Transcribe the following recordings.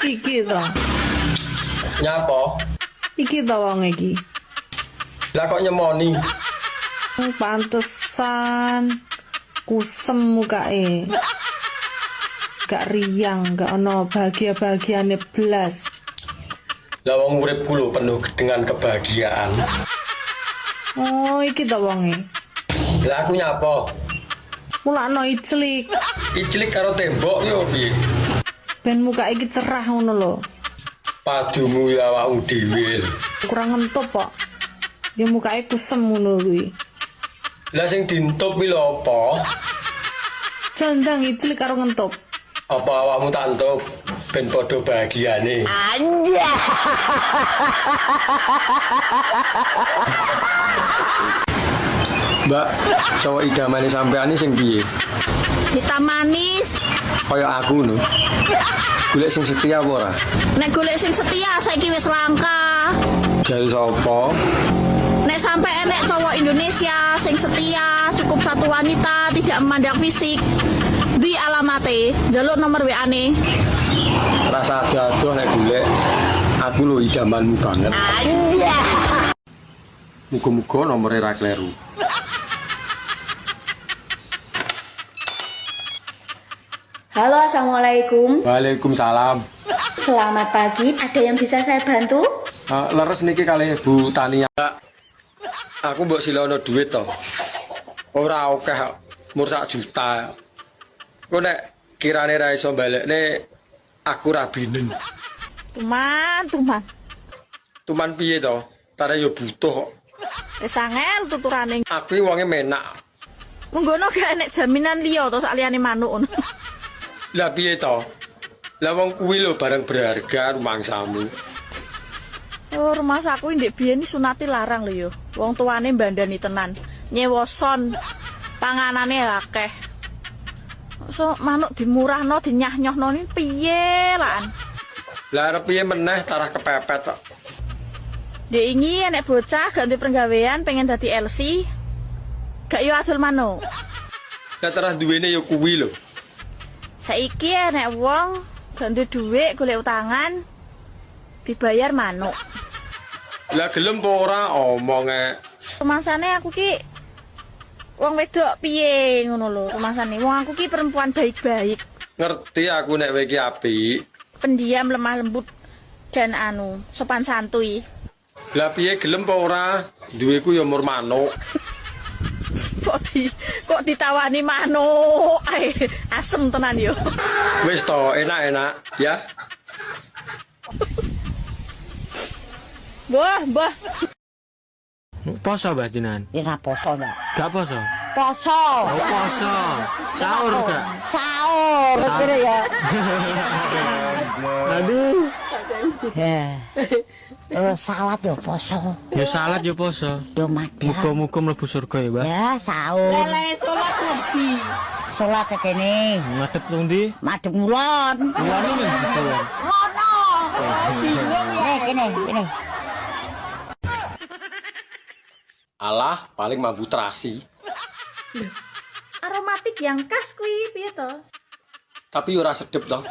Iki to. Nyapa? Iki to wong iki. Lah kok nyemoni? Pantesan kusem mukae. Gak riang, gak ono bahagia-bahagiane blas. Lah wong uripku lho penuh dengan kebahagiaan. Oh, iki to wonge. Lah aku nyapa? Mulakno iclik. Iclik karo tembok yo piye? Ben muka iki cerah ngono lho. Padumu ya awakmu dhewe. Kurang ngentup kok. Ya mukake kusem ngono kuwi. Lah sing dintup iki lho apa? Jandang iclik karo ngentup. Apa awakmu tak entup ben padha bahagiane? Anja. Mbak, cowok idamane sampean sing piye? Hitam manis. Kaya aku no. Golek sing setia apa ora? Nek golek sing setia saiki wis langka. Jare sapa? Nek sampai enek cowok Indonesia sing setia, cukup satu wanita, tidak memandang fisik. Di alamate, jaluk nomor WA-ne. Rasa adoh nek golek. Aku lho idamanmu banget. Anja. Muga-muga nomore ra kleru. Halo, assalamualaikum. Waalaikumsalam. Selamat pagi. Ada yang bisa saya bantu? Leres niki kalih Bu Tania. Aku mbok silono duit to. Ora akeh, mur 1 juta. Kok nek kirane ra iso balekne aku ra binen. Tuman. Tuman piye to? Tare yo butuh kok. Wis angel tuturane. Aku iki wonge menak. Munggono gak enek jaminan liya to sak liyane manuk ngono. Lah piye to? Lah wong kuwi lho barang berharga rumangsamu. Oh, rumah saku ndek biyen sunati larang lho yo. Wong tuane mbandani tenan. Nyewoson panganane akeh. So manuk dimurahno dinyah-nyohno ni piye lan? Lah arep piye meneh tarah kepepet kok. Dek ingi enek bocah gak duwe penggawean pengen dadi LC. Gak yo adol manuk. Lah tarah duwene yo kuwi lho. Saiki enek wong gak duwe dhuwit golek utangan dibayar manuk. Lah gelem apa ora omonge. Rumasane aku ki wong wedok piye ngono lho rumasane. Wong aku ki perempuan baik-baik. Ngerti aku nek kowe iki apik. Pendiam, lemah lembut dan sopan santuy. Lah piye gelem apa ora? Duweku ya mur manuk. Kok ditawani manuk. Ae, asem tenan yo. Wis to, enak-enak ya. Mbah. Poso Mbah jenengan? Ya ora poso, Mbak. Gak poso. Poso. Oh, poso. Sahur gak? Sahur kira ya. Aduh. Salat yo poso. Ya salat ya poso. Yo madhep. Muga-muga mlebu surga ya, Mbah. Ya sahur. Lele salat lebih. Salat kene. Ngadep pundi? Madhep ngulon. Ngulon ini gitu. Ngono. Kene. Alah, paling mampu terasi. Aromatik yang khas kuwi piye to? Tapi yo ora sedep to.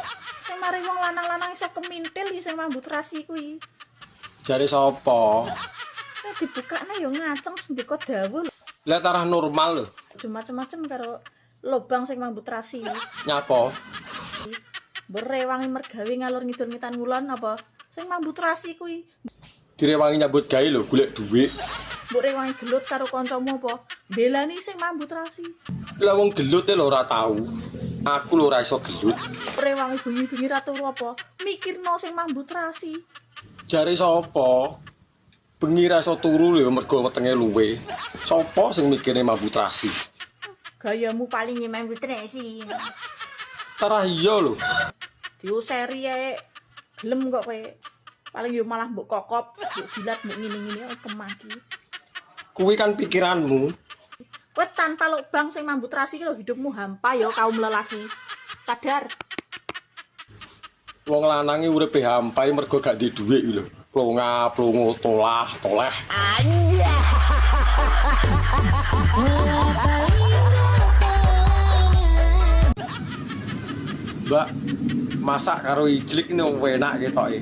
Sing mari wong lanang-lanang iso kemintil sing mambut rasi kuwi. Jare sapa? Nek dibukakne yo ngaceng sendika dawuh. Lah tarah normal lho. Aja macem-macem karo lobang sing mambut rasi. Nyapa? Berewangi mergawe ngalur ngidul ngitan ngulon apa? Sing mambut rasi kuwi. Direwangi nyambut gawe lho, golek dhuwit. Mbok rewangi gelut karo kancamu apa? Belani sing mambut rasi. Lah wong gelut e lho ora tau. Aku lho ora iso gelut. Rewangi bengi-bengi ra turu apa? Mikirno sing mambut rasi. Jare sapa? Bengi ra iso turu lho mergo wetenge luwe. Sapa sing mikirne mambut rasi? Gayamu paling mambut rasi. Tarah iya lho. Diuseri ae. Gelem kok kowe. Paling yo malah mbok kokop, mbok jilat, mbok ngene-ngene kemaki. Kuwi kan pikiranmu. Kowe tanpa lubang sing mambut rasi ki lho hidupmu hampa ya kaum lelaki. Sadar. Wong lanang iki uripe hampa mergo gak duwe dhuwit lho. Plonga-plongo toleh. Mbak, masak karo ijlik ini enak ketoke.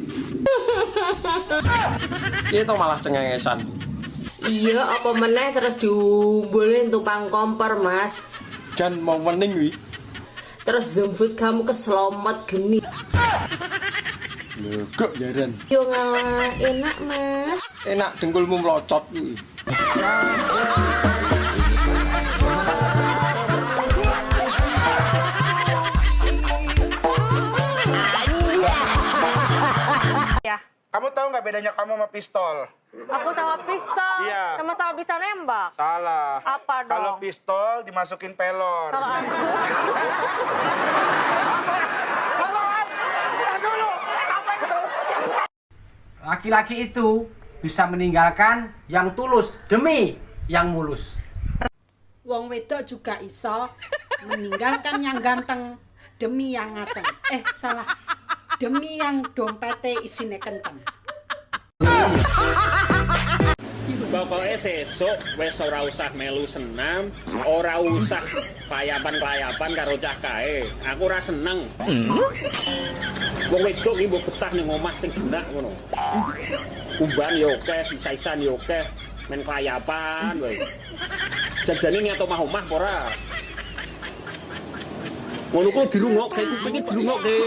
Iki to malah cengengesan. Iya, apa meneh terus diumbulin tumpang kompor, Mas. Jan mau wening wi. Terus jemput kamu ke Slomet geni. Lho, kok jaran. Yo ngalah, enak, Mas. Enak dengkulmu melocot kuwi. Kamu tahu nggak bedanya kamu sama pistol? Aku sama pistol. Iya. Sama-sama bisa nembak. Salah. Apa dong? Kalau pistol dimasukin pelor. Kalau aku Laki-laki itu bisa meninggalkan yang tulus demi yang mulus. Wong wedok juga iso meninggalkan yang ganteng demi yang ngaceng. Salah. Demi yang dompete isine kenceng. Pokoknya sesuk wis ora usah melu senam, ora usah payapan-payapan karo cah kae. Aku ora seneng. Wong wedok iki mbok betah ning omah sing jenak ngono. Umban yo akeh, isa-isan yo akeh, men payapan wae. Jajane ngeto omah-omah apa ora? Ngono kok dirungokke, kupinge dirungokke.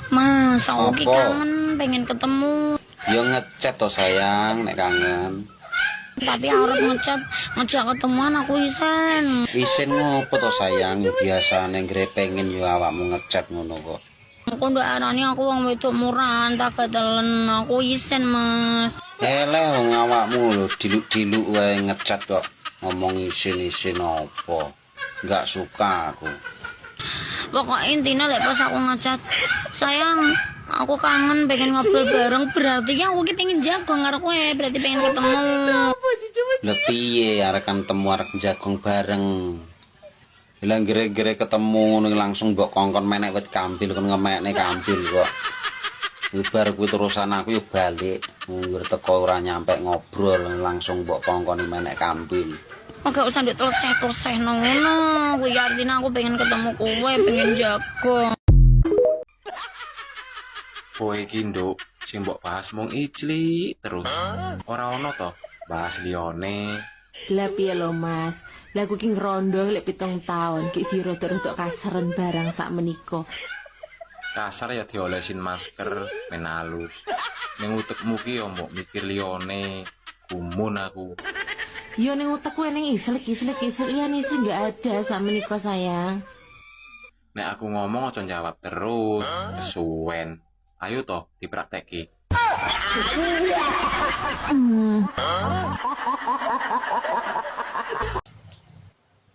Mas, aku ki kangen pengen ketemu. Ya ngechat to sayang, nek kangen. Tapi arep ngejak ketemuan aku isen. Isin ngopo to sayang? Biasane ngre pengen yo awakmu ngechat ngono kok. Aku ndak arani aku wong wedok murahan tak ketelen aku isen, Mas. Eleh wong awakmu lho diluk-diluk wae ngechat kok. Ngomong isin-isin apa? Enggak suka aku. Pokoknya intinya lek pas aku ngecat, sayang, aku kangen pengen ngobrol bareng, berarti ya aku pengen jago ngarep kowe, berarti pengen ketemu. Lha piye arek ketemu arek jagong bareng. Bilang gere-gere ketemu langsung mbok kongkon menek wit kambil kon ngemekne kambil kok. Bar kuwi terusan aku yo balik. Ngger teko ora nyampe ngobrol langsung mbok kongkoni menek kambil. Gak usah nduk teleseh-teleseh ngono. Kuwi artine aku pengen ketemu kowe, pengen jago. Kowe iki nduk sing mbok bahas mung ijlik terus. Ora ono to bahas liyane. Lah piye lho Mas? Lah aku ki ngrondo lek 7 taun, ki sira rodok kasaren barang sak menika. Kasar ya diolesin masker men halus. Ning utekmu ki yo mbok mikir liyane. Gumun aku. Yo ning utekku ning islik liyane sing gak ada sak menika sayang. Nek aku ngomong aja jawab terus, kesuwen. Ayo toh diprakteki.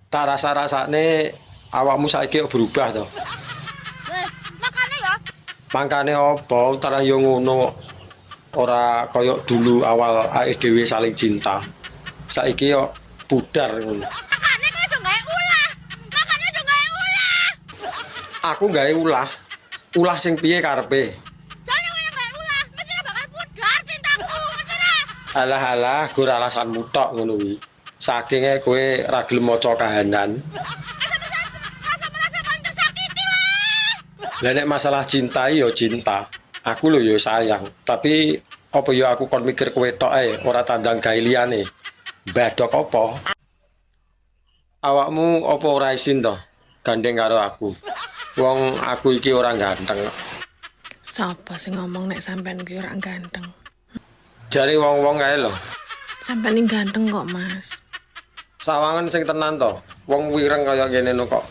Tak rasa-rasane awakmu saiki kok berubah to. Makane ya. Mangkane apa? Utara yo ngono. Ora koyok dulu awal awake dhewe saling cinta. Saiki yo pudar ngono. Makane kowe aja gawe ulah. Makane aja gawe ulah. Aku gawe ulah. Ulah sing piye karepe? Jane kowe gawe ulah, mesti bakal pudar cintaku, ngerti ra? Alah-alah, gur alasanmu tok ngono kuwi. Sakinge kowe ra gelem maca kahanan. Rasa merasakan tersakiti wae. Lah nek masalah cinta yo cinta. Aku lho yo sayang, tapi apa yo aku kon mikir kowe tok ae, ora tandang gawe liyane. Badok apa? Awakmu apa ora isin to gandeng karo aku? Wong aku iki ora ganteng. Sapa sing ngomong nek sampean ki ora ganteng? Jare wong-wong kae lho. Sampean ganteng kok, Mas. Sawangan sing tenan to. Wong wireng kaya kene no kok.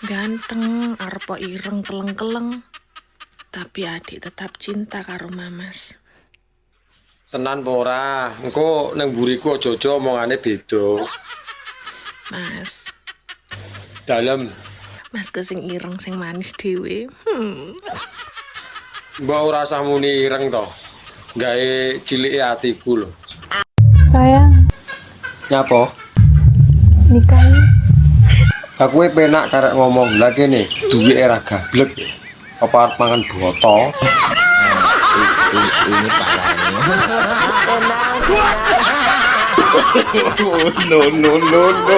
Ganteng, arep ireng keleng-keleng. Tapi adik tetap cinta karo Mamas. Tenan apa ora? Engko ning mburiku aja-aja omongane beda. Mas. Dalem. Mas ku sing ireng sing manis dhewe. Mbok ora usah muni ireng to. Gawe cilike atiku lho. Sayang, Nyapa? nikahi. Aku penak karek ngomong lah kene, duwe era gablek. Apa arep mangan boto? Ini parahnya. No, no, no, no.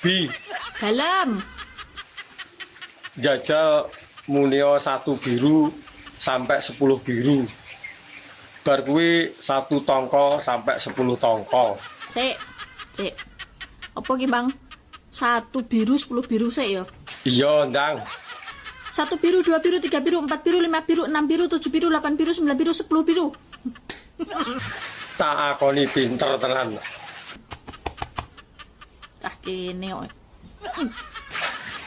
Bi, Dalam. jajal munio 1 biru sampai 10 biru. Bar kuwi 1 tongkol sampai 10 tongkol. Cek. Apa ki, Bang? 1 biru, 10 biru sik ya. Iya, Ndang. 1 biru, 2 biru, 3 biru, 4 biru, 5 biru, 6 biru, 7 biru, 8 biru, 9 biru, 10 biru. Tak akoni pinter tenan. Cah kene kok.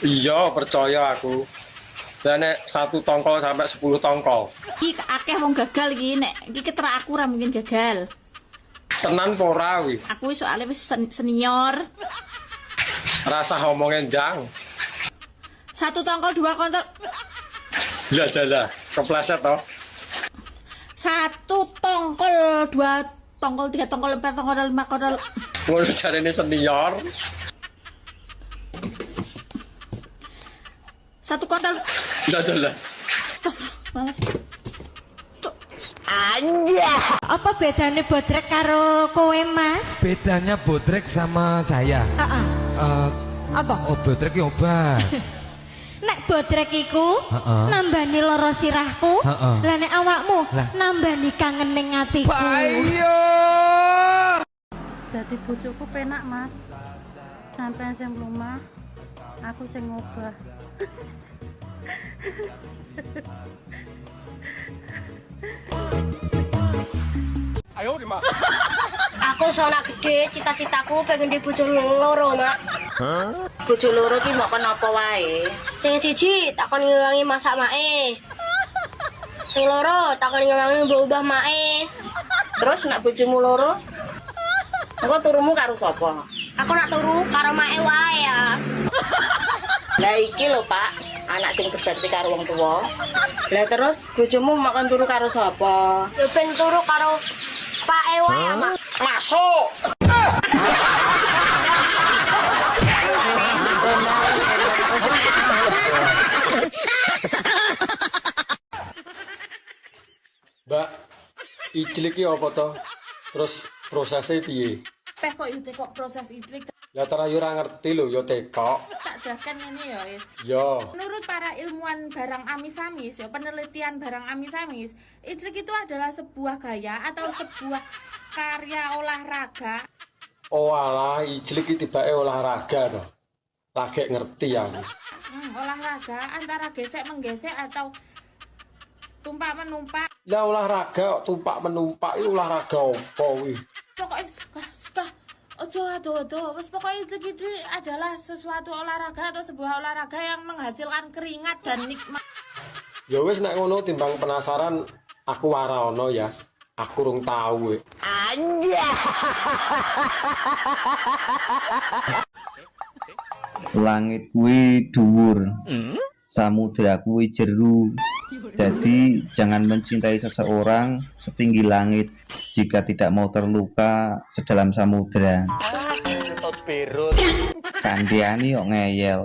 Iya, percaya aku. Dan nek 1 tongkol sampai 10 tongkol. Iki akeh wong gagal iki nek iki keterak aku ora mungkin gagal. Tenan po ora wi. Aku soalnya wis senior. Rasa ngomongin Ndang. 1 tongkol 2 kontol. Lah, kepleset toh. 1 tongkol 2 tongkol 3 tongkol 4 tongkol 5 kontol. Ngono jarene senior. 1 kontol. Lah. Males. Apa bedanya bodrek karo kowe, Mas? Bedanya bodrek sama saya. Apa? Oh, bodrek ya obat. Nek bodrek iku nambani loro sirahku, lah nek awakmu nambani kangen ning atiku. Dadi bojoku penak, Mas. Sampai sing lumah, aku sing ngobah. Ayo, di mana? Aku soalnya gede, cita-citaku pengen di bojo loro, Mak. Bojo loro ki mbok kon apa wae. Sing siji takon ngewangi masak mae. Sing loro takon ngewangi mbah mae. Terus nek bojomu loro? Engko turumu karo sapa? Aku nak turu karo mae wae ya. Lah iki lho, Pak, anak sing berbakti karo wong tuwa. Lah terus bojomu makan turu karo sapa? Yo ben turu karo Pak Ewa ya, Mak. Masuk. Mbak, ijlik iki apa to? Terus prosesnya piye? Kok yo tekok proses ijlik Ya tara yo ora ngerti lho, yo tekok. tak jelaskan ini ya, wis. Yo. Menurut para ilmuwan barang amis-amis, ya penelitian barang amis-amis, ijlik itu adalah sebuah gaya atau sebuah karya olahraga. Oh alah, ijlik iki tibake olahraga to. Lagi ngerti aku. Olahraga antara gesek menggesek atau tumpak menumpak. Ya olahraga tumpak menumpak itu olahraga apa wi? Pokoknya suka ojo ado-ado, wes pokoknya itu adalah sesuatu olahraga atau sebuah olahraga yang menghasilkan keringat dan nikmat. Ya wis nek ngono timbang penasaran aku ora ono ya. Aku rung tahu. Langit kuwi dhuwur. Samudra kuwi jeru. Jadi jangan mencintai seseorang setinggi langit jika tidak mau terluka sedalam samudra. Kandiani kok ngeyel.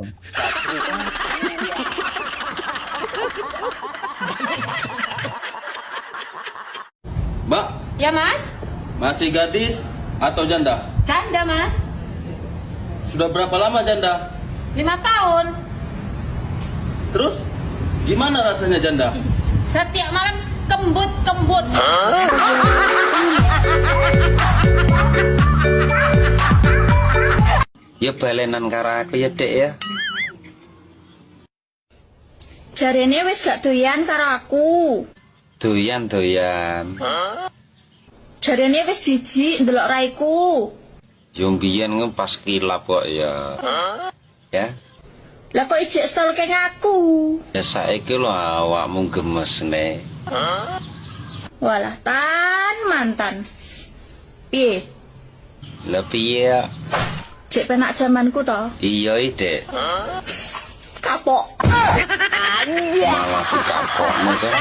Mbak, Ya, Mas? masih gadis atau janda? Janda, Mas. Sudah berapa lama janda? 5 tahun. Terus gimana rasanya janda? Setiap malam kembut-kembut. Ya balenan karo aku ya, Dek ya. Jarene wis gak doyan karo aku. Doyan. Jarene wis jijik ndelok raiku. Yo mbiyen pas kilap kok ya. Ya. Lah kok ijek stalking aku? Ya saiki lho awakmu gemesne. Walah mantan. Piye? Lah piye? Cek penak zamanku toh. Iya, Dek. Kapok. Malah dikapokmu kan.